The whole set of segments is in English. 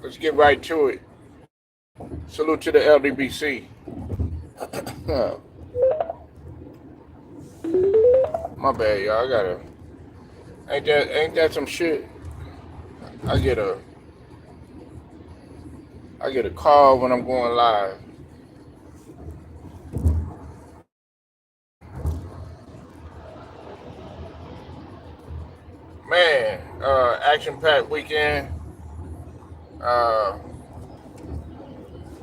let's get right to it. Salute to the LDBC. My bad, y'all. I gotta. Ain't that some shit? I get a I get a call when I'm going live. Man, action-packed weekend. Uh,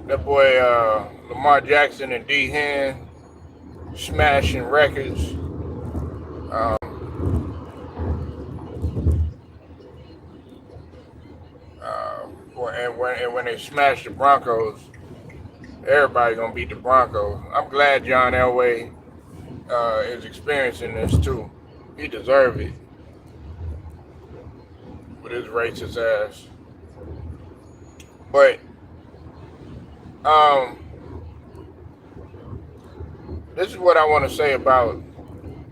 that boy Lamar Jackson and D-Hen smashing records. Um, and when they smash the Broncos, everybody gonna beat the Broncos. I'm glad John Elway is experiencing this too. He deserves it with his racist ass. But um, this is what I want to say about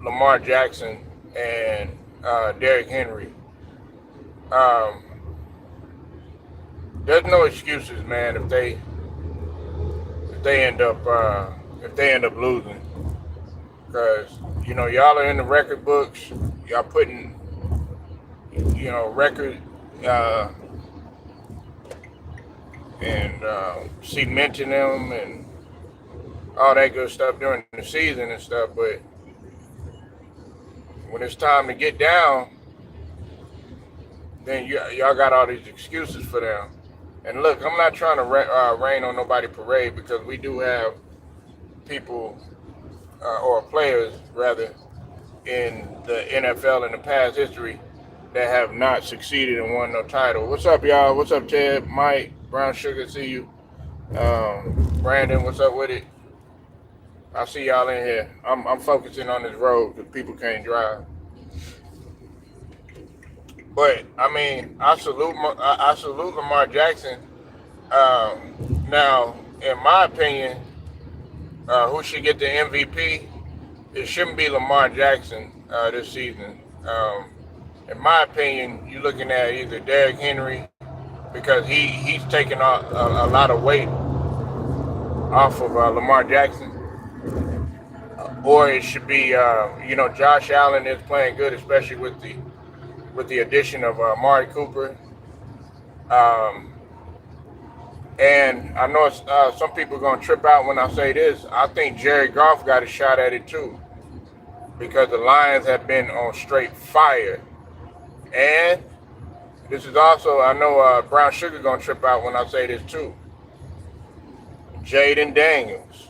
Lamar Jackson and Derrick Henry. Um, there's no excuses, man. If they end up losing, because y'all are in the record books. Y'all putting record and cementing them and all that good stuff during the season and stuff. But when it's time to get down, then y'all got all these excuses for them. And look, I'm not trying to rain on nobody's parade, because we do have people or players rather in the NFL in the past history that have not succeeded and won no title. What's up, y'all? What's up, Ted, Mike, Brown Sugar? See you. Brandon, what's up with it? I see y'all in here. I'm focusing on this road because people can't drive. But I mean, I salute Lamar Jackson. Now, in my opinion, who should get the MVP? It shouldn't be Lamar Jackson this season. In my opinion, you're looking at either Derrick Henry, because he's taking a lot of weight off of Lamar Jackson, or it should be Josh Allen is playing good, especially with the addition of Amari Cooper. And I know some people are going to trip out when I say this. I think Jared Goff got a shot at it too, because the Lions have been on straight fire. And this is also, I know Brown Sugar going to trip out when I say this too. Jaden Daniels.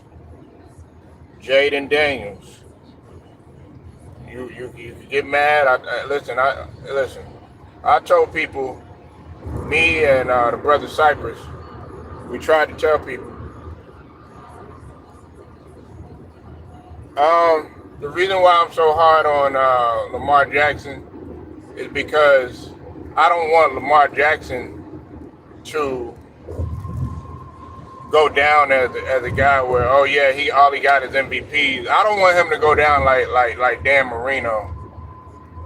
You get mad. Listen. I told people, me and the brother Cypress, we tried to tell people. The reason why I'm so hard on Lamar Jackson is because I don't want Lamar Jackson to go down as a guy where, oh yeah, all he got is MVPs. I don't want him to go down like Dan Marino,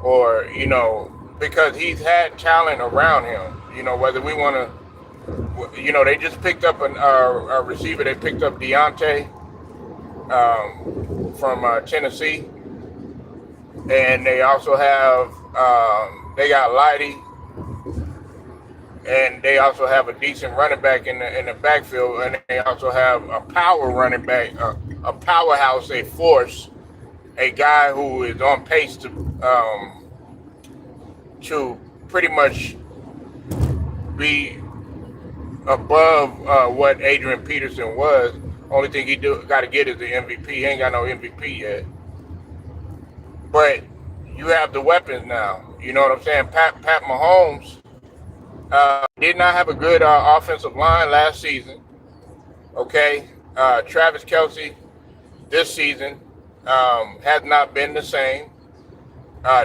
or because he's had talent around him. Whether we want to, they just picked up a receiver. They picked up Deontay from Tennessee, and they also have they got Lighty. And they also have a decent running back in the backfield, and they also have a power running back, a powerhouse, a force, a guy who is on pace to pretty much be above what Adrian Peterson was. Only thing he got to get is the MVP. He ain't got no MVP yet, but you have the weapons now. You know what I'm saying? Pat Mahomes did not have a good offensive line last season. Okay, Travis Kelce this season has not been the same.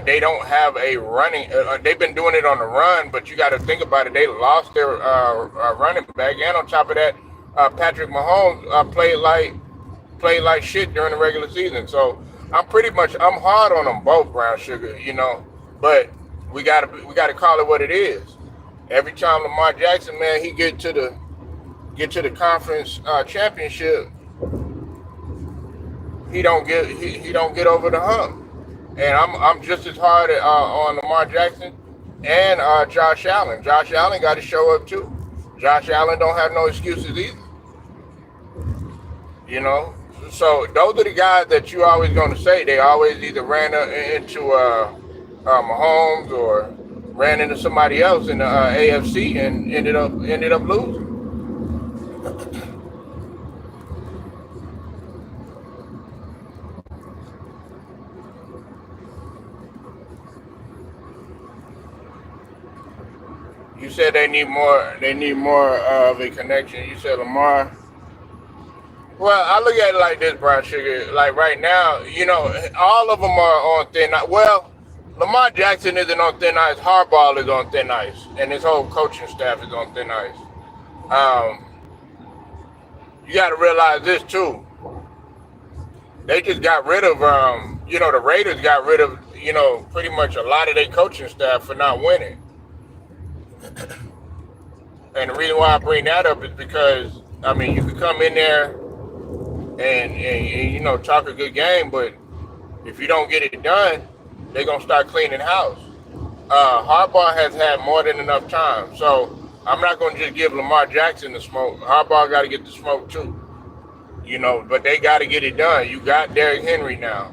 They don't have a running. They've been doing it on the run, but you got to think about it. They lost their running back, and on top of that, Patrick Mahomes played like shit during the regular season. So I'm hard on them both, Brown Sugar. But we gotta call it what it is. Every time Lamar Jackson, man, he get to the conference championship, he don't get over the hump. And I'm just as hard on Lamar Jackson and Josh Allen. Josh Allen got to show up too. Josh Allen don't have no excuses either. You know, so those are the guys that you always going to say. They always either ran into Mahomes or ran into somebody else in the AFC and ended up losing. You said they need more. They need more of a connection. You said Lamar. Well, I look at it like this, Brown Sugar. Like right now, all of them are on thin ice. Well, Lamar Jackson isn't on thin ice. Harbaugh is on thin ice, and his whole coaching staff is on thin ice. Um, you got to realize this too. They just got rid of, the Raiders got rid of, pretty much a lot of their coaching staff for not winning. And the reason why I bring that up is because, I mean, you could come in there and talk a good game, but if you don't get it done, they're going to start cleaning house. Harbaugh has had more than enough time. So I'm not going to just give Lamar Jackson the smoke. Harbaugh got to get the smoke too. But they got to get it done. You got Derrick Henry now.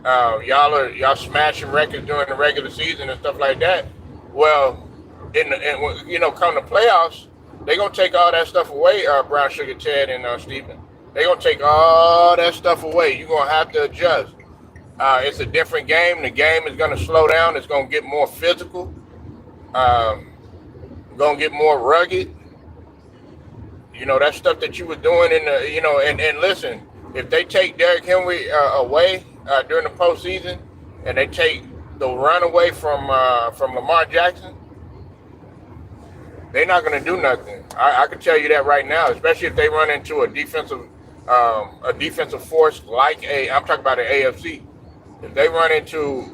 Y'all smashing records during the regular season and stuff like that. Well, come the playoffs, they're going to take all that stuff away, Brown Sugar Ted and Stephen. They're going to take all that stuff away. You're going to have to adjust. It's a different game. The game is going to slow down. It's going to get more physical. Going to get more rugged. That stuff that you were doing in the, and listen, if they take Derrick Henry away during the postseason and they take the run away from Lamar Jackson, they're not going to do nothing. I can tell you that right now, especially if they run into a defensive force like I'm talking about an AFC. If they run into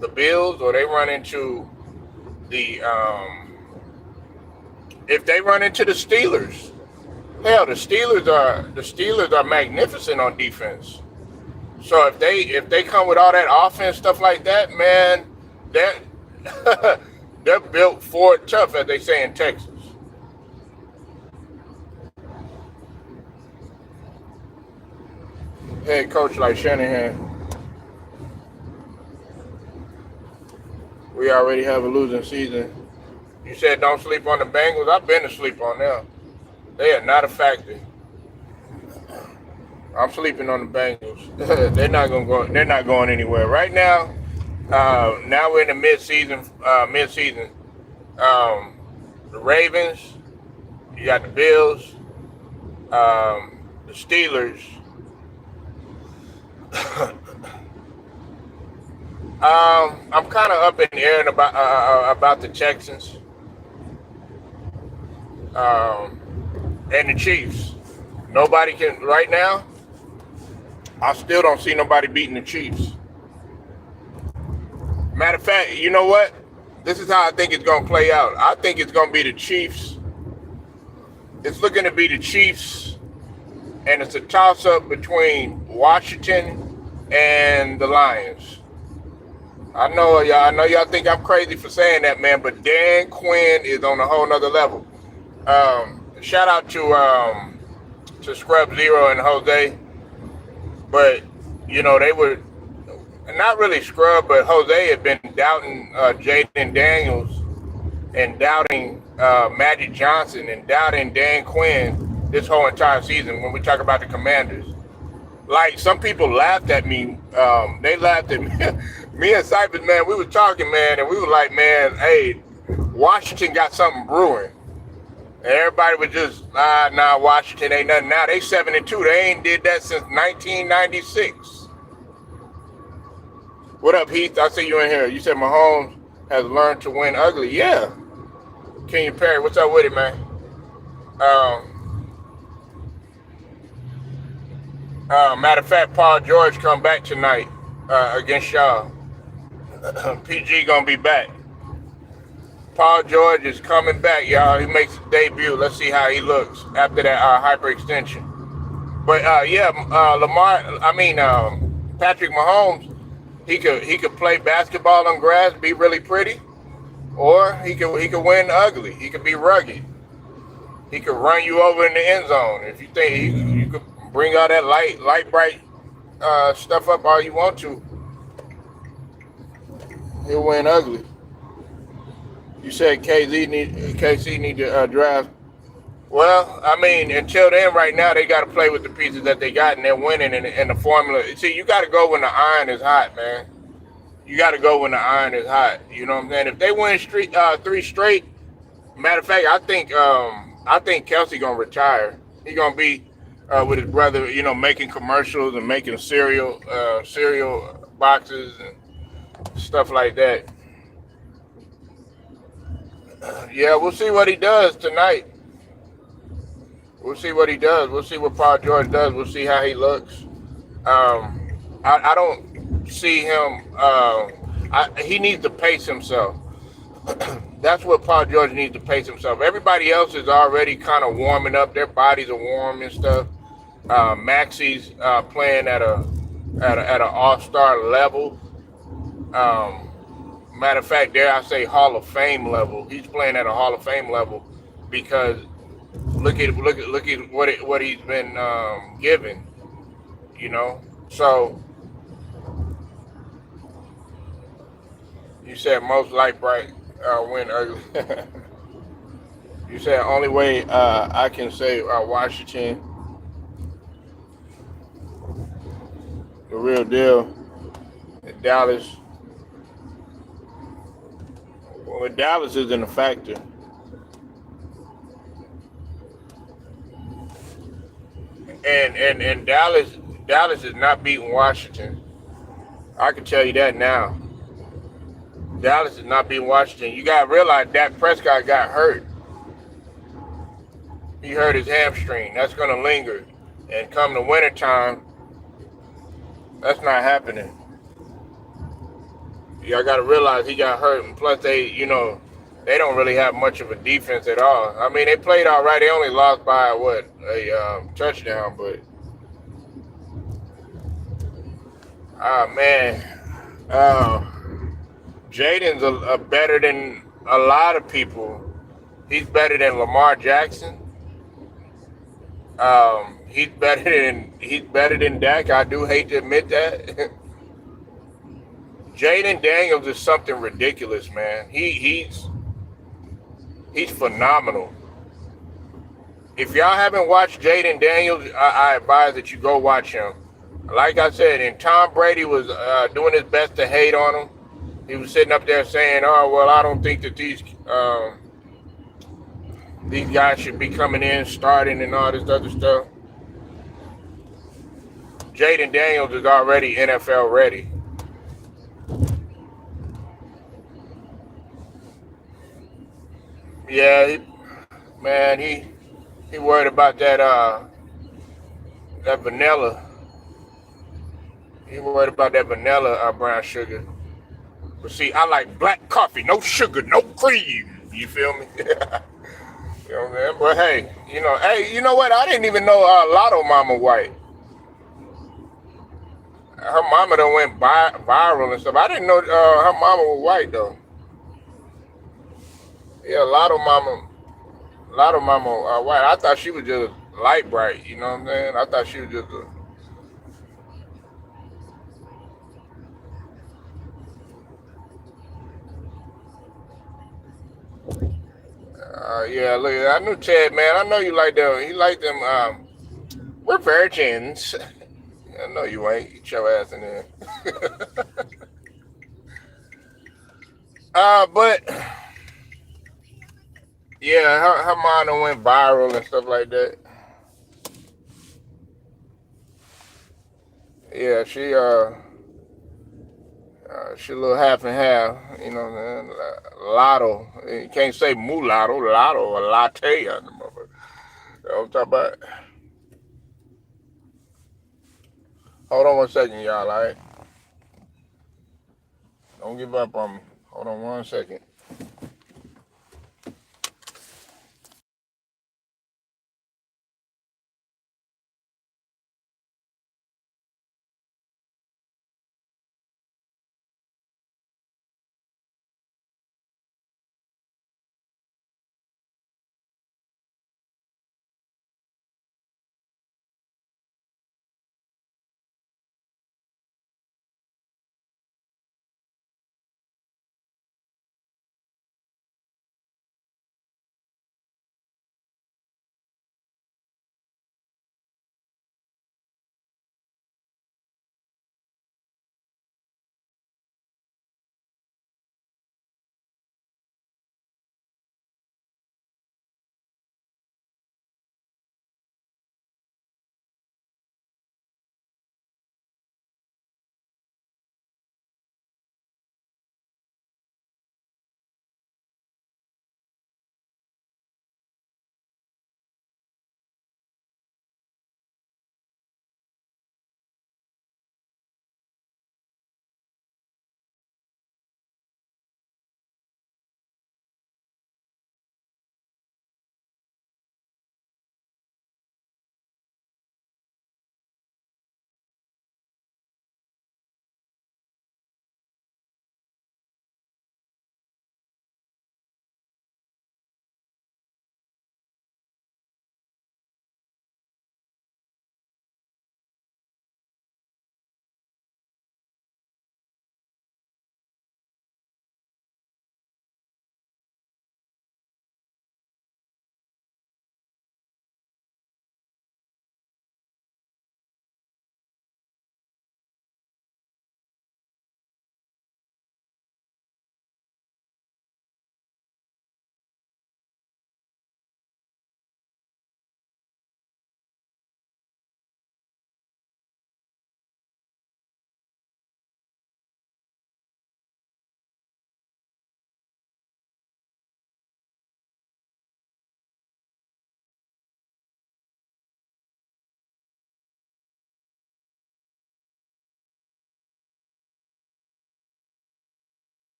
the Bills or they run into if they run into the Steelers, hell, the Steelers are magnificent on defense. So if they come with all that offense stuff like that, man, they're built for it tough, as they say in Texas. Head coach like Shanahan, we already have a losing season. You said don't sleep on the Bengals. I've been asleep on them. They are not a factor. I'm sleeping on the Bengals. They're not gonna go. They're not going anywhere right now. Now we're in the mid-season. The Ravens. You got the Bills. The Steelers. I'm kind of up in the air about the Texans and the Chiefs. Nobody can right now. I still don't see nobody beating the Chiefs. Matter of fact, you know what? This is how I think it's going to play out. I think it's going to be the Chiefs. It's looking to be the Chiefs, and it's a toss-up between Washington and the Lions. I know y'all think I'm crazy for saying that, man, but Dan Quinn is on a whole nother level. Shout out to Scrub Zero and Jose. But, they were not really Scrub, but Jose had been doubting Jaden Daniels and doubting Magic Johnson and doubting Dan Quinn this whole entire season when we talk about the Commanders. Like, some people laughed at me. They laughed at me. Me and Cypress, man, we were talking, man, and we were like, man, hey, Washington got something brewing. And everybody was just, nah, Washington ain't nothing. Now they 7-2. They ain't did that since 1996. What up, Heath? I see you in here. You said Mahomes has learned to win ugly. Yeah. Kenya Perry, what's up with it, man? Matter of fact, Paul George come back tonight against y'all. PG gonna be back. Paul George is coming back, y'all. He makes his debut. Let's see how he looks after that hyperextension. But yeah, Lamar. I mean, Patrick Mahomes. He could play basketball on grass, be really pretty, or he could win ugly. He could be rugged. He could run you over in the end zone. If you think you could bring all that light bright stuff up all you want to, he'll win ugly. You said KC need to draft. Well, I mean, until then, right now they got to play with the pieces that they got, and they're winning. And the formula. See, you got to go when the iron is hot, man. You got to go when the iron is hot. You know what I'm saying? If they win three straight, matter of fact, I think Kelsey gonna retire. He gonna be with his brother, making commercials and making cereal boxes and stuff like that. Yeah, we'll see what he does tonight. We'll see what he does. We'll see what Paul George does. We'll see how he looks. I don't see him. He needs to pace himself. That's what Paul George needs to pace himself. Everybody else is already kind of warming up. Their bodies are warm and stuff. Maxi's playing at an all-star level. Matter of fact, dare I say Hall of Fame level. He's playing at a Hall of Fame level because look at what he's been given. So you said most light bright win ugly. You said only way I can say Washington, the real deal. Dallas. Well, Dallas isn't a factor. And Dallas is not beating Washington. I can tell you that now. Dallas is not beating Washington. You got to realize Dak Prescott got hurt. He hurt his hamstring. That's going to linger. And come the wintertime, that's not happening. Y'all got to realize he got hurt. And plus, they don't really have much of a defense at all. I mean, they played all right. They only lost by, a touchdown. But, man. Jaden's better than a lot of people. He's better than Lamar Jackson. He's better than Dak. I do hate to admit that. Jaden Daniels is something ridiculous, man. He's phenomenal. If y'all haven't watched Jaden Daniels, I advise that you go watch him. Like I said, and Tom Brady was doing his best to hate on him. He was sitting up there saying, "Oh, well, I don't think that these guys should be coming in, starting, and all this other stuff." Jaden Daniels is already NFL ready. Yeah, he worried about that vanilla. He worried about that vanilla brown sugar. But see, I like black coffee, no sugar, no cream. You feel me? You know what I'm saying? But hey, you know what? I didn't even know Lotto Mama white. Her mama done went viral and stuff. I didn't know her mama was white though. Yeah, Lotto Mama white. I thought she was just light bright. You know what I'm saying? I thought she was just yeah, look, I knew Ted, man. I know you like them. He like them. We're virgins. I know you ain't. Get your ass in there. But yeah, her mom done went viral and stuff like that. Yeah, she a little half and half. You know what I'm saying? Lotto. You can't say mulatto, lotto, or latte on the motherfucker. You know what I'm talking about? Hold on one second, y'all. All right. Don't give up on me. Hold on one second.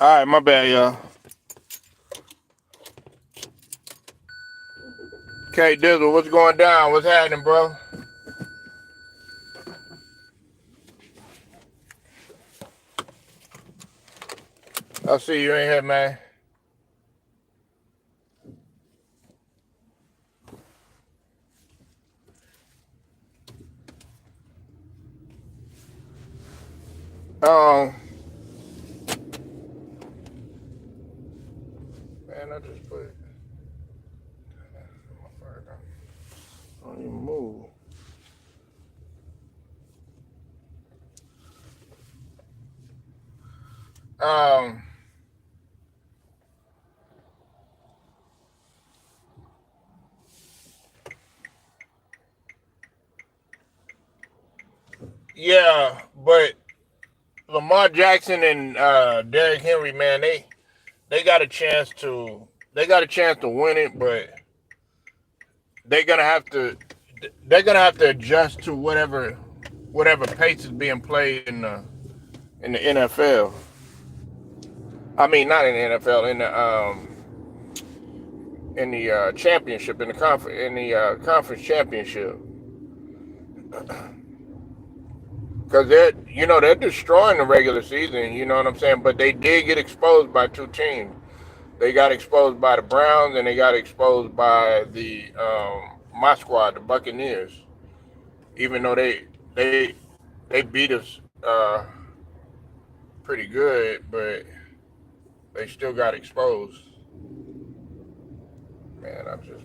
All right, my bad, y'all. Okay, Dizzle, what's going down? What's happening, bro? I see you in here, man. Man, I just put it. I don't even move. Yeah, but Lamar Jackson and Derrick Henry, man, they got a chance to win it, but they're gonna have to adjust to whatever pace is being played in the NFL. I mean, not in the NFL, in the championship, in the conference championship, because they're destroying the regular season. You know what I'm saying? But they did get exposed by two teams. They got exposed by the Browns, and they got exposed by the my squad, the Buccaneers. Even though they beat us pretty good, but they still got exposed. Man, I'm just.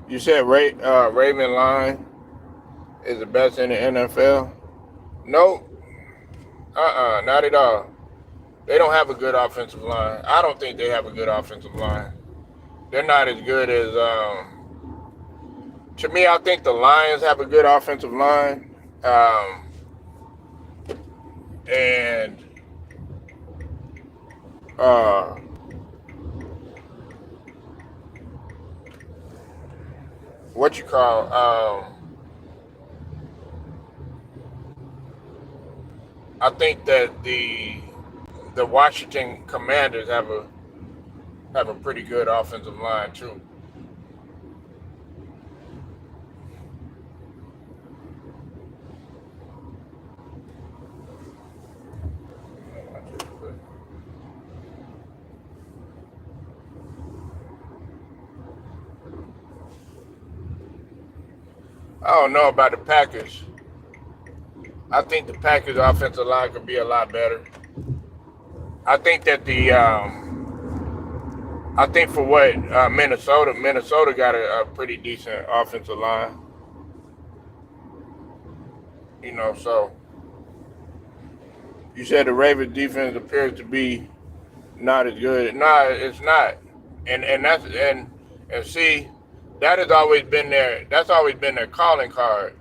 You said Raven line is the best in the NFL? Nope. Not at all. They don't have a good offensive line. I don't think they have a good offensive line. They're not as good as. To me, I think the Lions have a good offensive line. And what you call? I think that the Washington Commanders have a pretty good offensive line too. I don't know about the Packers. I think the Packers offensive line could be a lot better. I think that I think for what Minnesota got a pretty decent offensive line. So you said the Ravens defense appears to be not as good. No, it's not. And see, that has always been their calling card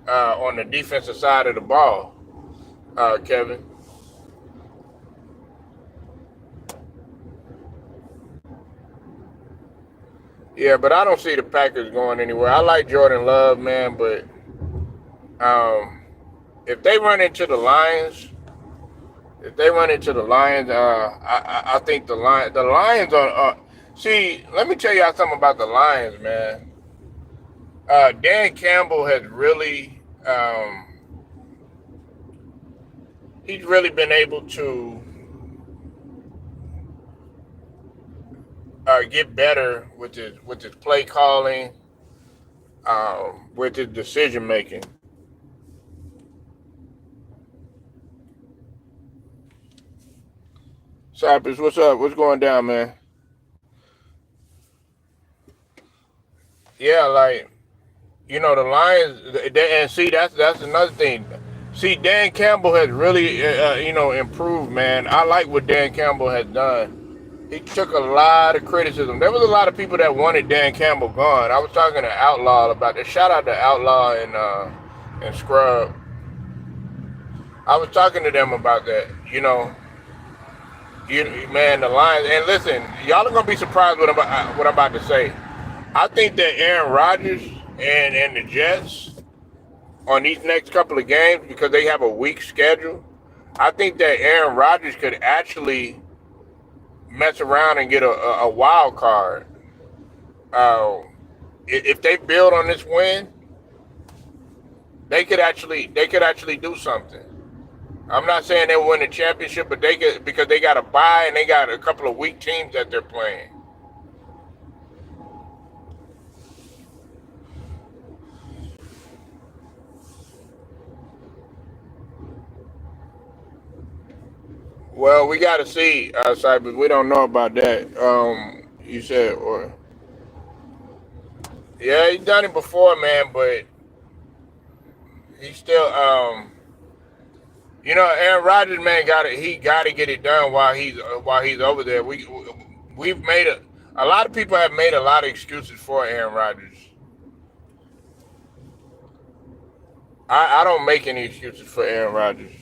on the defensive side of the ball, Kevin. Yeah, but I don't see the Packers going anywhere. I like Jordan Love, man, but if they run into the Lions, I think the Lions are. See, let me tell y'all something about the Lions, man. Dan Campbell has really, he's really been able to get better with his play calling, with his decision making. Cypress, what's up? What's going down, man? Yeah, like the Lions, and see that's another thing. See, Dan Campbell has really improved, man. I like what Dan Campbell has done. He took a lot of criticism. There was a lot of people that wanted Dan Campbell gone. I was talking to Outlaw about this. Shout out to Outlaw and Scrub. I was talking to them about that. Man, the Lions. And listen, y'all are gonna be surprised what I'm about to say. I think that Aaron Rodgers and the Jets on these next couple of games because they have a weak schedule, I think that Aaron Rodgers could actually mess around and get a wild card. Uh, if they build on this win, they could actually do something. I'm not saying they'll win the championship, but they could because they got a bye and they got a couple of weak teams that they're playing. Well, we got to see, Cyber. We don't know about that. You said, or yeah, he's done it before, man, but he's still, Aaron Rodgers, man, got it. He got to get it done while he's over there. We've made a lot of people have made a lot of excuses for Aaron Rodgers. I don't make any excuses for Aaron Rodgers.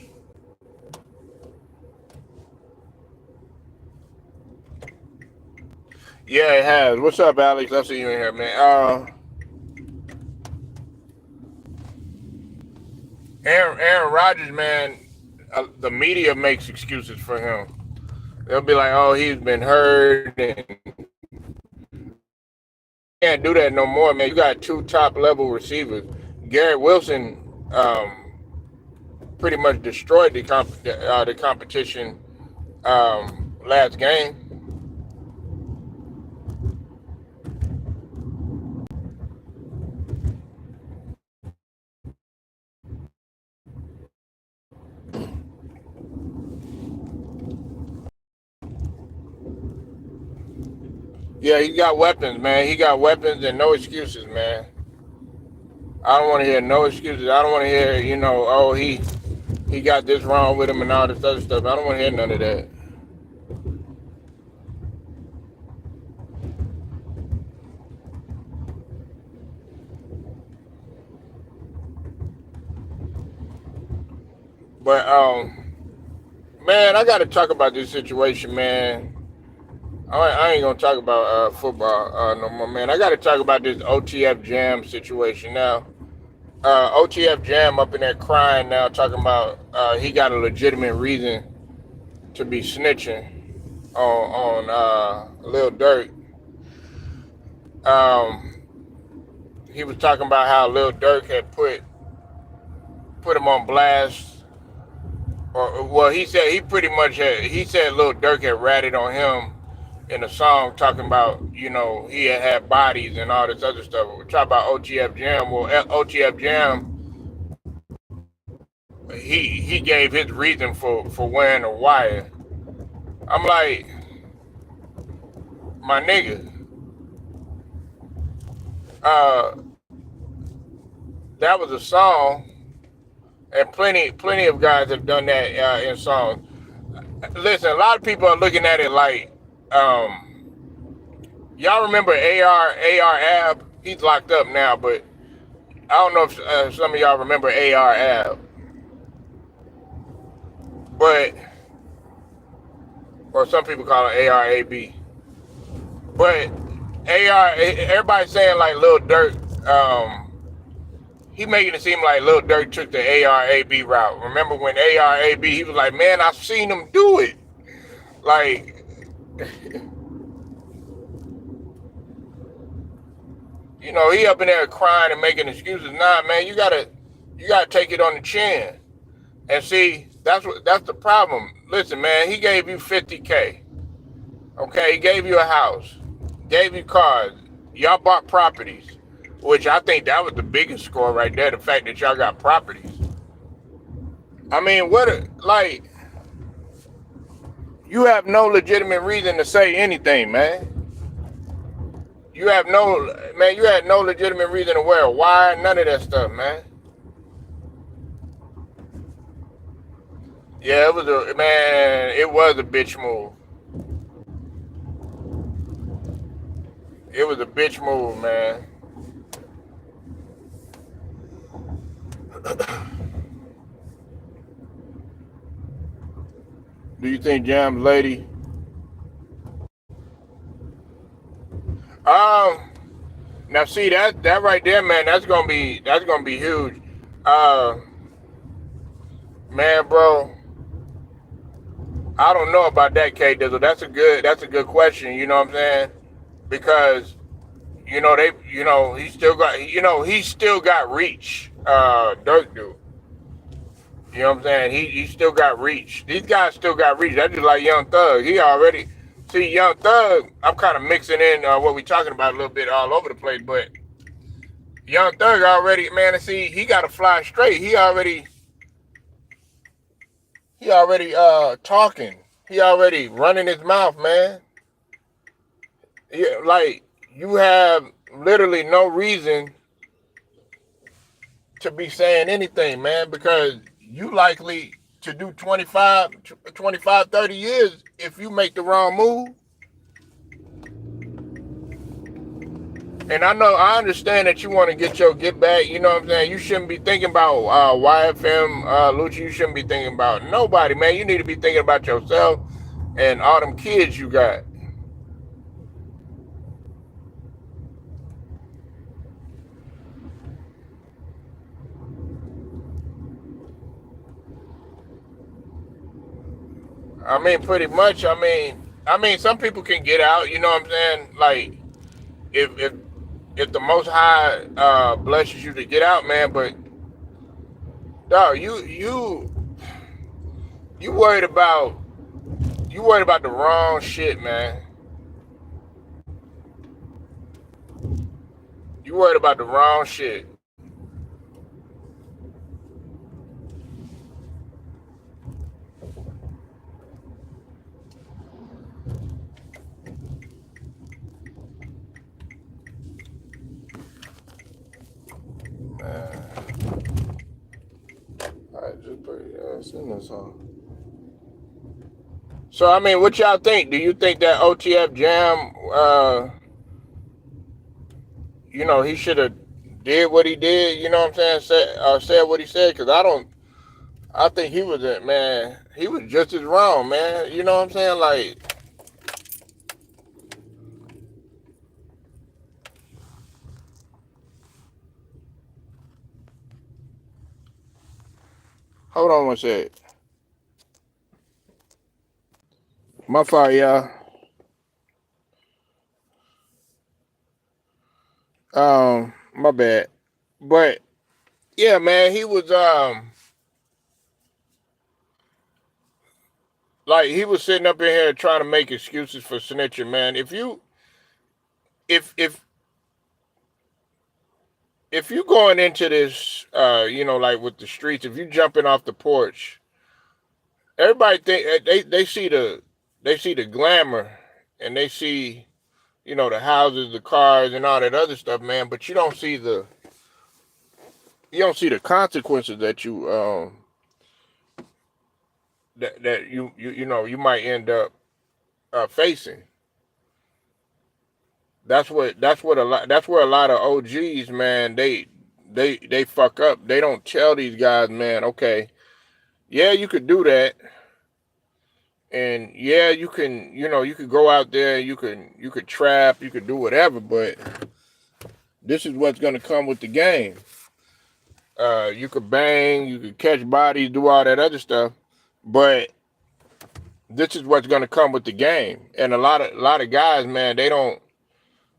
Yeah, it has. What's up, Alex? I see you in here, man. Aaron Rodgers, man, the media makes excuses for him. They'll be like, "Oh, he's been hurt and can't do that no more, man." You got two top level receivers. Garrett Wilson pretty much destroyed the competition last game. Yeah, he got weapons, man. He got weapons and no excuses, man. I don't want to hear no excuses. I don't want to hear, oh, he got this wrong with him and all this other stuff. I don't want to hear none of that. But man, I got to talk about this situation, man. I ain't gonna talk about football no more, man. I got to talk about this OTF Jam situation now. OTF Jam up in there crying now, talking about he got a legitimate reason to be snitching on Lil Durk. Um, he was talking about how Lil Durk had put him on blast, or well, he said he said Lil Durk had ratted on him in a song talking about he had bodies and all this other stuff. We talk about OTF Jam. Well, OTF Jam, he gave his reason for wearing a wire. I'm like, my nigga, uh, that was a song, and plenty of guys have done that in songs. Listen, a lot of people are looking at it like, y'all remember AR Ab? He's locked up now, but I don't know if some of y'all remember AR Ab, but or some people call it ARAB. But everybody's saying like Lil Durk, he making it seem like Lil Durk took the ARAB route. Remember when ARAB, he was like, man, I've seen him do it. Like, he up in there crying and making excuses. Nah, man, you gotta take it on the chin. And see, that's the problem. Listen, man, he gave you 50K. Okay, he gave you a house, gave you cars, y'all bought properties, which I think that was the biggest score right there, the fact that y'all got properties. I mean, you have no legitimate reason to say anything, man. You had no legitimate reason to wear a wire, none of that stuff, man. Yeah, it was a bitch move. It was a bitch move, man. Do you think Jam's lady? Um, Now see that right there, man. That's gonna be huge. Uh, Man, bro, I don't know about that, K Dizzle. That's a good question. You know what I'm saying? Because he still got reach. Dirk do. You know what I'm saying? He still got reach. These guys still got reach. That's just like Young Thug. He already see Young Thug. I'm kind of mixing in what we talking about a little bit all over the place, but Young Thug already, man. See, he got to fly straight. He already talking. He already running his mouth, man. Yeah, like you have literally no reason to be saying anything, man, because you likely to do 25, 30 years if you make the wrong move. And I understand that you want to get your get back. You know what I'm saying? You shouldn't be thinking about YFM, Lucci. You shouldn't be thinking about nobody, man. You need to be thinking about yourself and all them kids you got. I mean, pretty much. I mean, some people can get out. You know what I'm saying? Like, if the Most High blesses you to get out, man. But dog, you worried about the wrong shit, man. You worried about the wrong shit. Man, I just put in this song. So I mean, what y'all think? Do you think that OTF Jam, he should have did what he did? You know what I'm saying? Said what he said? Because I don't. I think he was it, man. He was just as wrong, man. You know what I'm saying? Like, hold on one sec. My fault, y'all. My bad. But yeah, man, he was like he was sitting up in here trying to make excuses for snitching, man. If if you going into this, like with the streets, if you jumping off the porch, everybody think they see the glamour, and they see the houses, the cars, and all that other stuff, man. But you don't see the consequences that you might end up facing. That's where a lot of OGs, man, they fuck up. They don't tell these guys, man, okay, yeah, you could do that, and yeah, you could go out there, you could trap, you could do whatever, but this is what's gonna come with the game. You could bang, you could catch bodies, do all that other stuff, but this is what's gonna come with the game. And a lot of guys, man, they don't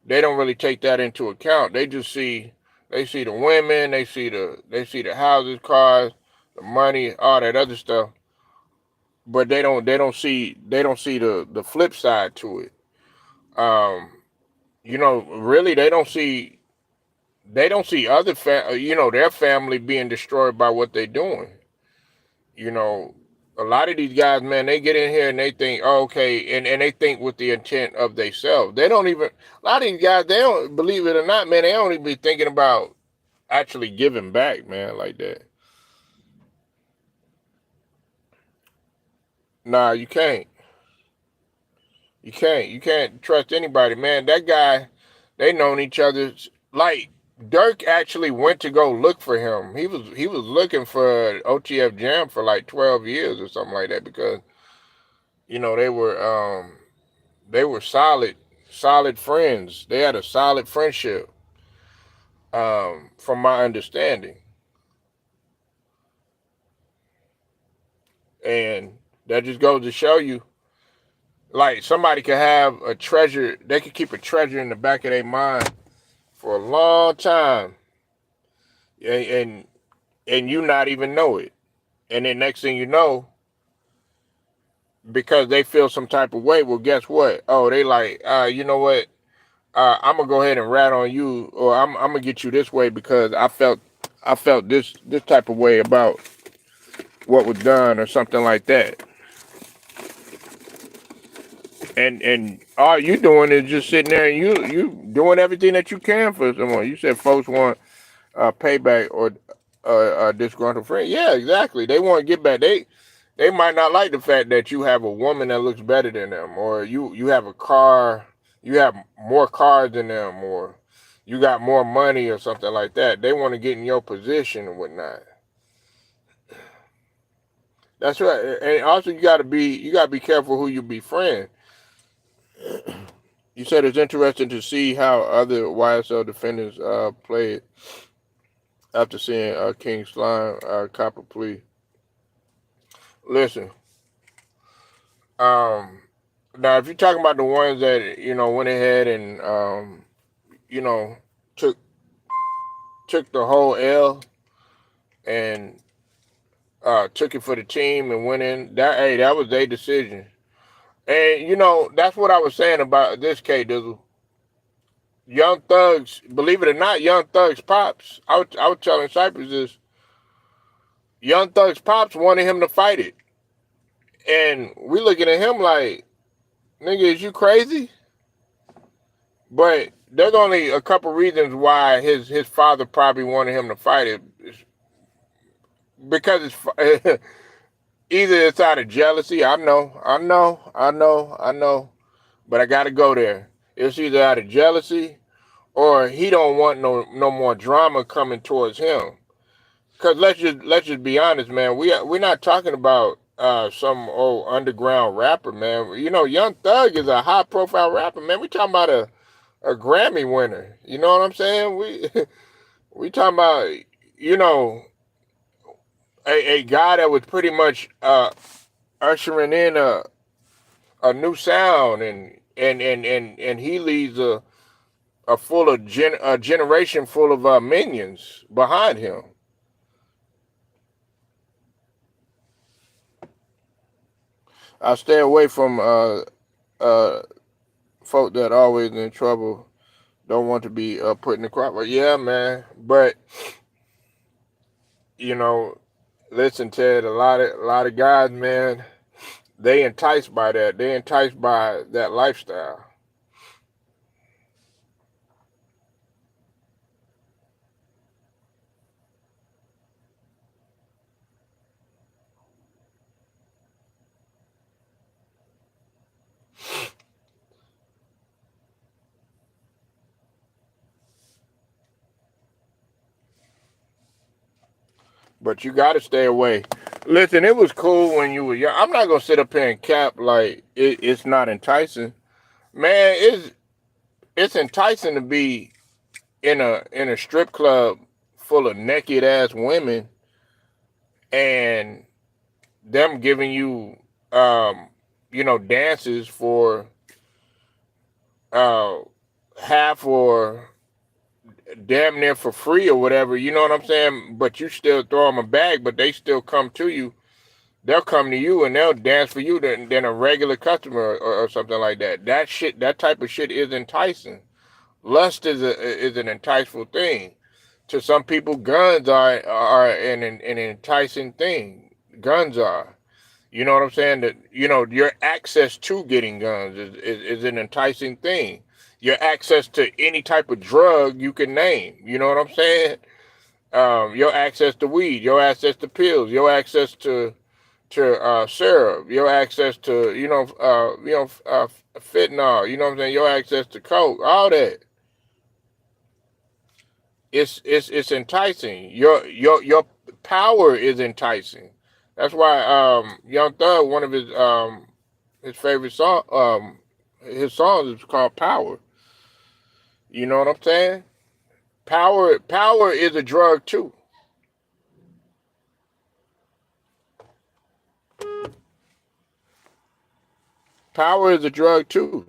really take that into account. They see the women, they see the houses, cars, the money, all that other stuff, but they don't see the flip side to it. Um, really they don't see their family being destroyed by what they're doing. You know, a lot of these guys, man, they get in here and they think, oh, okay, and they think with the intent of themselves. They don't even, a lot of these guys, they don't, believe it or not, man, they don't even be thinking about actually giving back, man, like that. Nah, you can't. You can't trust anybody, man. That guy, they known each other. Like, Dirk actually went to go look for him. He was looking for OTF Jam for like 12 years or something like that, because they were solid friends. They had a solid friendship. from my understanding. And that just goes to show you, like, somebody could have a treasure, they could keep a treasure in the back of their mind for a long time, and you not even know it. And then next thing you know, because they feel some type of way, well, guess what? Oh, they like, you know what? I'm gonna go ahead and rat on you, or I'm gonna get you this way because I felt this type of way about what was done, or something like that. And all you doing is just sitting there and you doing everything that you can for someone. You said folks want payback or a disgruntled friend. Yeah, exactly. They want to get back. They might not like the fact that you have a woman that looks better than them, or you have a car, you have more cars than them, or you got more money or something like that. They want to get in your position and whatnot. That's right. And also you gotta be careful who you befriend. You said it's interesting to see how other YSL defenders played after seeing King Slime cop a plea. Listen, um, now if you're talking about the ones that went ahead and you know took the whole L and took it for the team and went in, that was their decision. And that's what I was saying about this K Dizzle. Young Thug's, believe it or not, Young Thug's pops. I was telling Cypress this. Young Thug's pops wanted him to fight it, and we looking at him like, nigga, is you crazy? But there's only a couple reasons why his father probably wanted him to fight it. Because it's either it's out of jealousy. I know. But I got to go there. It's either out of jealousy or he don't want no more drama coming towards him. Cause let's just be honest, man. We're not talking about some old underground rapper, man. Young Thug is a high profile rapper, man. We talking about a Grammy winner. You know what I'm saying? We talking about you know a guy that was pretty much ushering in a new sound, and he leads a generation full of minions behind him. I stay away from folk that always in trouble, don't want to be put in the crowd. But yeah, man. But you know, listen, Ted. A lot of guys, man, they enticed by that. They enticed by that lifestyle. But you got to stay away. Listen, it was cool when you were young. I'm not gonna sit up here and cap like it's not enticing, man. It's enticing to be in a strip club full of naked ass women and them giving you dances for uh half or damn near for free or whatever. You know what I'm saying? But you still throw them a bag, but they still come to you. They'll come to you and they'll dance for you than a regular customer or something like that. That type of shit is enticing. Lust is an enticeful thing. To some people, guns are an enticing thing. Guns are. You know what I'm saying? That your access to getting guns is an enticing thing. Your access to any type of drug you can name. You know what I'm saying? Your access to weed, your access to pills, your access to syrup, your access to fentanyl. You know what I'm saying? Your access to coke, all that. It's enticing. Your power is enticing. That's why Young Thug, one of his favorite his songs is called Power. You know what I'm saying? Power is a drug too. Power is a drug too.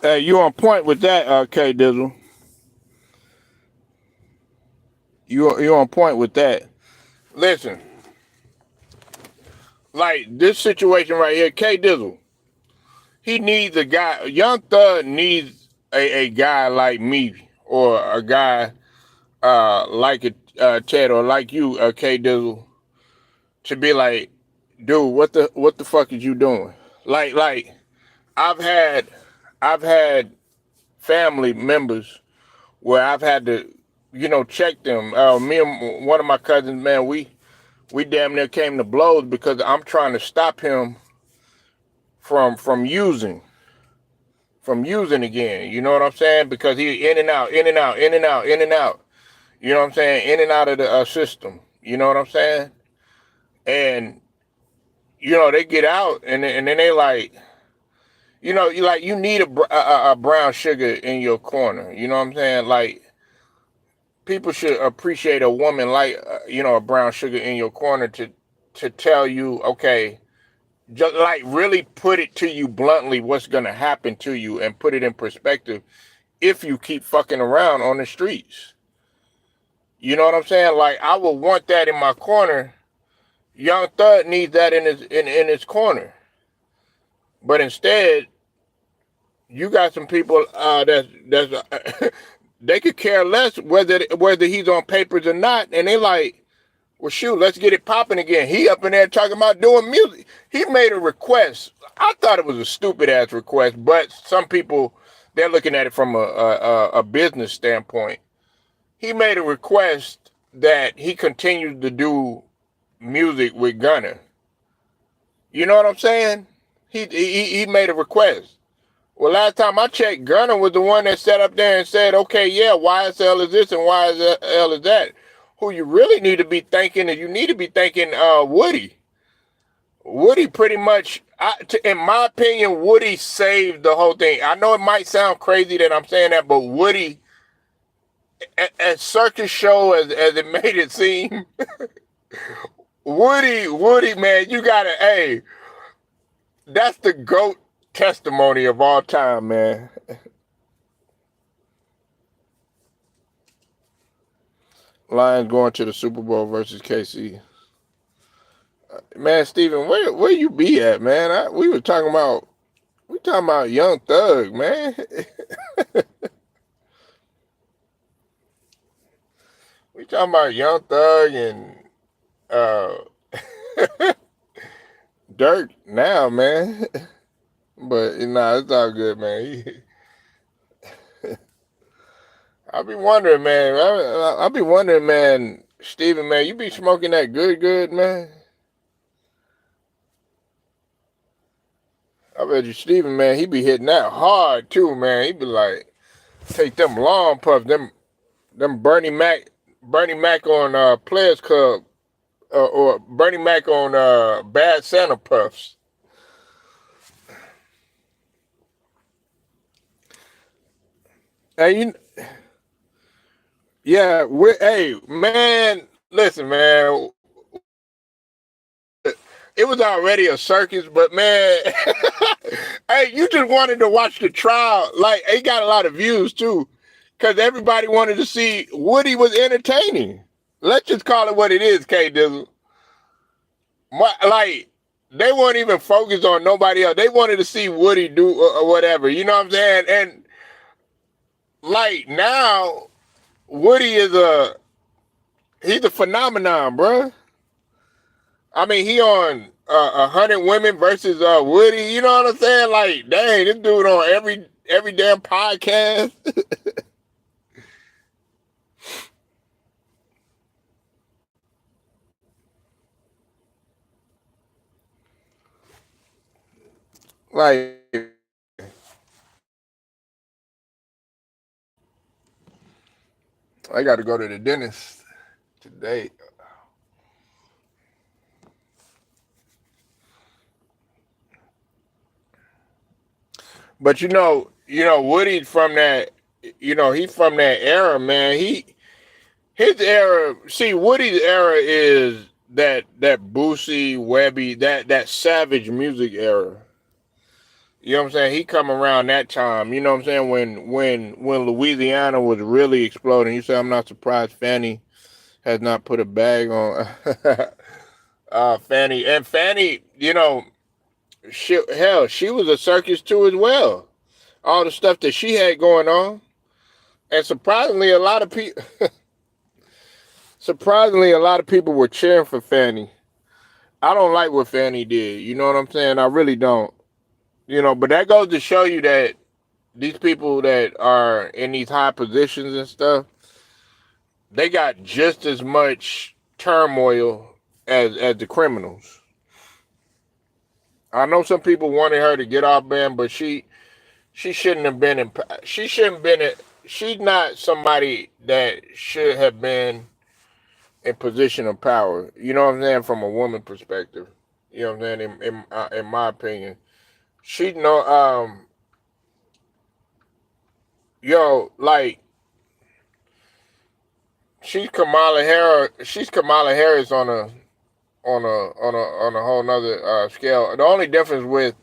You on point with that, K Dizzle. You on point with that. Listen, like this situation right here, K Dizzle. He needs a guy. Young Thug needs a guy like me or a guy like a Ted or like you, K Dizzle, to be like, dude, what the fuck is you doing? Like I've had I've had family members where I've had to, check them. Me and one of my cousins, man, we damn near came to blows because I'm trying to stop him from using again. You know what I'm saying? Because he in and out, in and out, in and out, in and out. You know what I'm saying? In and out of the system. You know what I'm saying? And they get out and then they like, you need a brown sugar in your corner. You know what I'm saying? Like people should appreciate a woman like a brown sugar in your corner to tell you, okay, just like really put it to you bluntly what's gonna happen to you and put it in perspective if you keep fucking around on the streets. You know what I'm saying? Like I would want that in my corner. Young Thug needs that in his corner. But instead, you got some people that's they could care less whether he's on papers or not, and they like, well, shoot, let's get it popping again. He up in there talking about doing music. He made a request. I thought it was a stupid ass request, but some people they're looking at it from a business standpoint. He made a request that he continues to do music with Gunna. You know what I'm saying? He made a request. Well, last time I checked, Gunna was the one that sat up there and said, okay, yeah, YSL is this and YSL is that. Who you really need to be thanking is you need to be thanking Woody. Woody pretty much, in my opinion, Woody saved the whole thing. I know it might sound crazy that I'm saying that, but Woody, as circus show as it made it seem, Woody, man, you gotta, hey, that's the GOAT testimony of all time, man. Lions going to the Super Bowl versus KC. Man, Steven, where you be at, man? We talking about Young Thug, man. We talking about Young Thug and uh Dirk now, man. But it's all good, man. I be wondering, man. I be wondering, man. Steven, man, you be smoking that good, man. I bet you Steven, man, he be hitting that hard too, man. He be like, take them long puffs, them Bernie Mac on Players Club, or Bernie Mac on Bad Santa puffs. And yeah, hey man, listen, man, it was already a circus, but man, hey, you just wanted to watch the trial. Like, it got a lot of views too, because everybody wanted to see Woody was entertaining. Let's just call it what it is, K Dizzle. Like, they weren't even focused on nobody else. They wanted to see Woody do or whatever. You know what I'm saying? And like now, Woody is he's a phenomenon, bruh. I mean, he on 100 Women versus Woody. You know what I'm saying? Like, dang, this dude on every damn podcast. Like, I got to go to the dentist today. But Woody from that. He from that era, man. His era. See, Woody's era is that Boosie, Webby, that Savage music era. You know what I'm saying? He come around that time. You know what I'm saying? When Louisiana was really exploding. You say I'm not surprised Fanny has not put a bag on Fanny. And Fanny, she was a circus too as well. All the stuff that she had going on. And surprisingly a lot of people were cheering for Fanny. I don't like what Fanny did. You know what I'm saying? I really don't. But that goes to show you that these people that are in these high positions and stuff, they got just as much turmoil as the criminals. I know some people wanted her to get off ban, but she shouldn't have been in. She shouldn't been. She's not somebody that should have been in position of power. You know what I'm saying? From a woman perspective. You know what I'm saying? In my opinion, she know. Like, She's Kamala Harris on a whole nother scale. The only difference with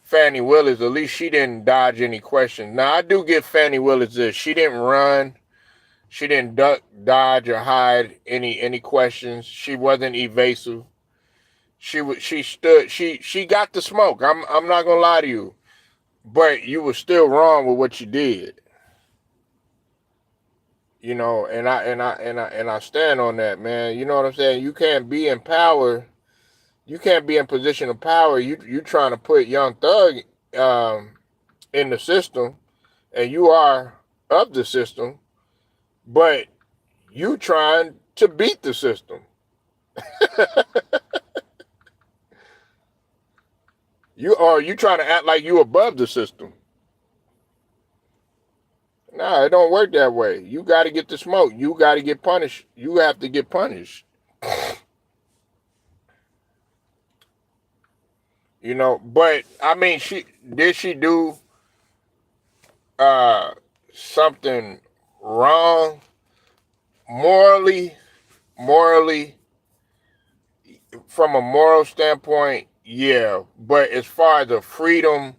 Fannie Willis, at least she didn't dodge any questions. Now I do give Fannie Willis this: she didn't run, she didn't duck, dodge, or hide any questions. She wasn't evasive. She stood. She got the smoke. I'm not gonna lie to you, but you were still wrong with what you did. And I stand on that, man. You know what I'm saying? You can't be in power. You can't be in position of power. You trying to put Young Thug um, in the system, and you are of the system, but you trying to beat the system. You trying to act like you above the system. Nah, it don't work that way. You got to get the smoke. You got to get punished. You have to get punished. But I mean, she do uh something wrong morally? Morally, from a moral standpoint, yeah. But as far as the freedom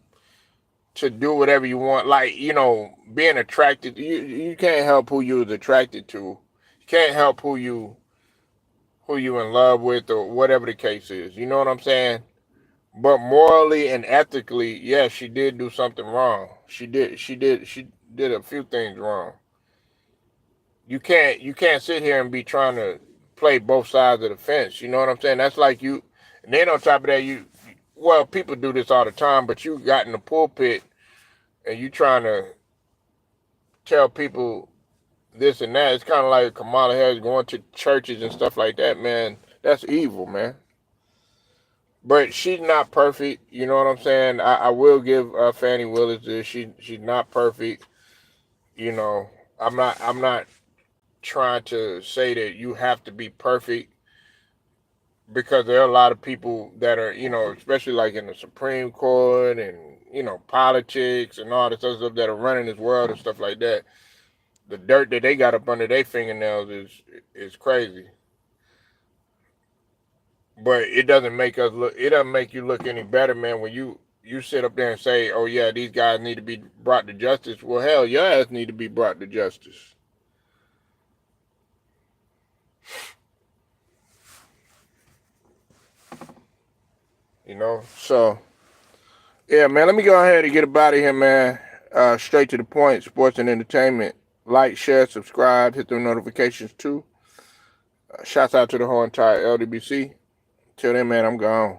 to do whatever you want, like, being attracted, you can't help who you was attracted to. You can't help who you in love with, or whatever the case is. You know what I'm saying? But morally and ethically, yes, she did do something wrong. She did a few things wrong. You can't sit here and be trying to play both sides of the fence. You know what I'm saying? That's like you. And then on top of that, well, people do this all the time, but you got in the pulpit and you trying to tell people this and that. It's kind of like Kamala Harris going to churches and stuff like that, man. That's evil, man. But she's not perfect. You know what I'm saying? I will give Fannie Willis this. She's not perfect. You know, I'm not trying to say that you have to be perfect, because there are a lot of people that are, especially like in the Supreme Court and, politics and all this other stuff that are running this world and stuff like that. The dirt that they got up under their fingernails is crazy. But it doesn't make us look. It doesn't make you look any better, man. When you sit up there and say, "Oh yeah, these guys need to be brought to justice." Well, hell, your ass need to be brought to justice. So yeah, man. Let me go ahead and get up out of here, man. Straight to the point. Sports and entertainment. Like, share, subscribe, hit the notifications too. Shouts out to the whole entire LDBC. Till then, man, I'm gone.